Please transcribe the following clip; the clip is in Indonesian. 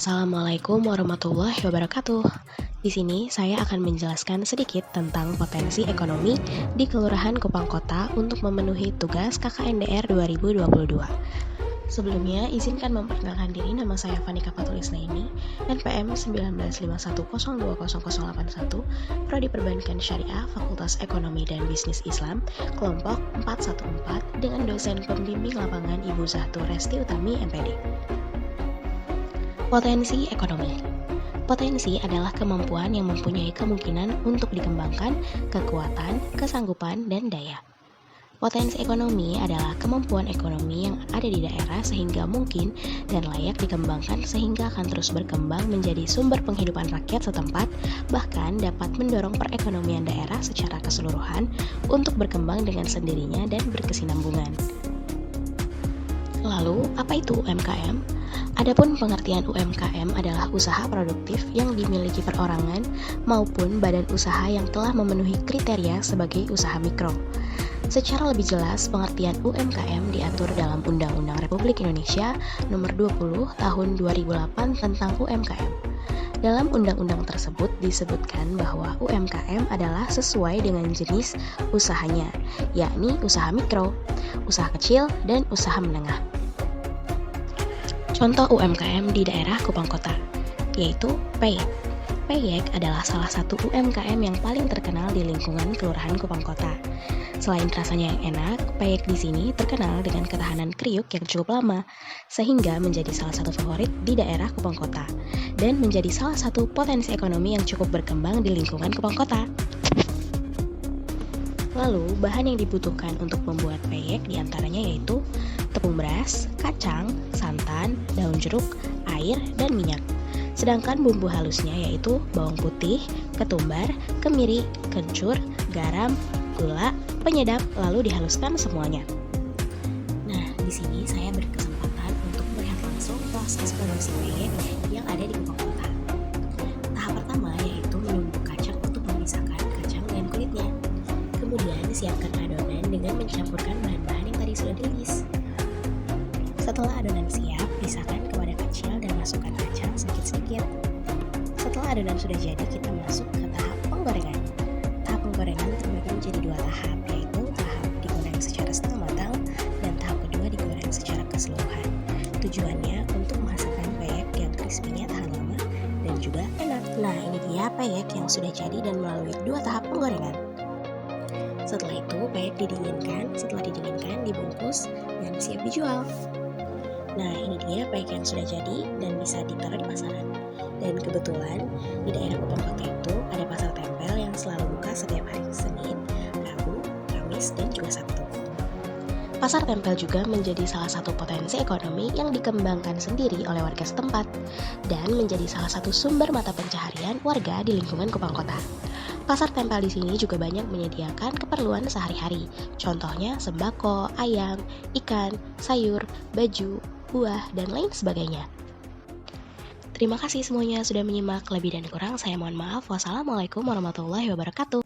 Assalamualaikum warahmatullahi wabarakatuh. Di sini saya akan menjelaskan sedikit tentang potensi ekonomi di Kelurahan Kupang Kota untuk memenuhi tugas KKNDR 2022. Sebelumnya, izinkan memperkenalkan diri. Nama saya Fanika Fatulisnaini, NPM 1951020081, Prodi Perbankan Syariah, Fakultas Ekonomi dan Bisnis Islam, kelompok 414, dengan dosen pembimbing lapangan Ibu Zahtur Resti Utami, MPD. Potensi ekonomi. Potensi adalah kemampuan yang mempunyai kemungkinan untuk dikembangkan, kekuatan, kesanggupan, dan daya. Potensi ekonomi adalah kemampuan ekonomi yang ada di daerah sehingga mungkin dan layak dikembangkan sehingga akan terus berkembang menjadi sumber penghidupan rakyat setempat, bahkan dapat mendorong perekonomian daerah secara keseluruhan untuk berkembang dengan sendirinya dan berkesinambungan. Lalu, apa itu UMKM? Adapun pengertian UMKM adalah usaha produktif yang dimiliki perorangan maupun badan usaha yang telah memenuhi kriteria sebagai usaha mikro. Secara lebih jelas, pengertian UMKM diatur dalam Undang-Undang Republik Indonesia Nomor 20 Tahun 2008 tentang UMKM. Dalam undang-undang tersebut disebutkan bahwa UMKM adalah sesuai dengan jenis usahanya, yakni usaha mikro, usaha kecil, dan usaha menengah. Contoh UMKM di daerah Kupang Kota, yaitu Peyek. Peyek adalah salah satu UMKM yang paling terkenal di lingkungan Kelurahan Kupang Kota. Selain rasanya yang enak, peyek di sini terkenal dengan ketahanan kriuk yang cukup lama, sehingga menjadi salah satu favorit di daerah Kupang Kota, dan menjadi salah satu potensi ekonomi yang cukup berkembang di lingkungan Kupang Kota. Lalu, bahan yang dibutuhkan untuk membuat peyek diantaranya yaitu tepung beras, kacang, santan, daun jeruk, air, dan minyak. Sedangkan bumbu halusnya yaitu bawang putih, ketumbar, kemiri, kencur, garam, gula, penyedap, lalu dihaluskan semuanya. Nah, di sini saya berkesempatan untuk melihat langsung proses produksi peyek yang ada di Kupang Kota. Tahap pertama yaitu menumbuk kacang untuk memisahkan kacang dan kulitnya. Kemudian siapkan adonan dengan mencampurkan bahan-bahan yang tadi sudah diiris. Setelah adonan siap, pisahkan ke wadah kecil dan masukkan kacang sedikit-sedikit. Setelah adonan sudah jadi, kita masuk ke tahap penggorengan. Tahap penggorengan terbagi menjadi dua tahap, yaitu tahap digoreng secara setengah matang dan tahap kedua digoreng secara keseluruhan. Tujuannya untuk menghasilkan peyek yang crispy-nya tahan lama dan juga enak. Nah, ini dia peyek yang sudah jadi dan melalui dua tahap penggorengan. Setelah itu, peyek didinginkan. Setelah didinginkan, dibungkus dan siap dijual. Nah, ini dia peyek yang sudah jadi dan bisa ditaruh di pasaran. Dan kebetulan di daerah Kupang Kota itu ada pasar tempel yang selalu buka setiap hari Senin, Rabu, Kamis, dan juga Sabtu. Pasar tempel juga menjadi salah satu potensi ekonomi yang dikembangkan sendiri oleh warga setempat dan menjadi salah satu sumber mata pencaharian warga di lingkungan Kupang Kota. Pasar tempel di sini juga banyak menyediakan keperluan sehari-hari, contohnya sembako, ayam, ikan, sayur, baju, buah, dan lain sebagainya. Terima kasih semuanya sudah menyimak. Lebih dan kurang saya mohon maaf. Wassalamualaikum warahmatullahi wabarakatuh.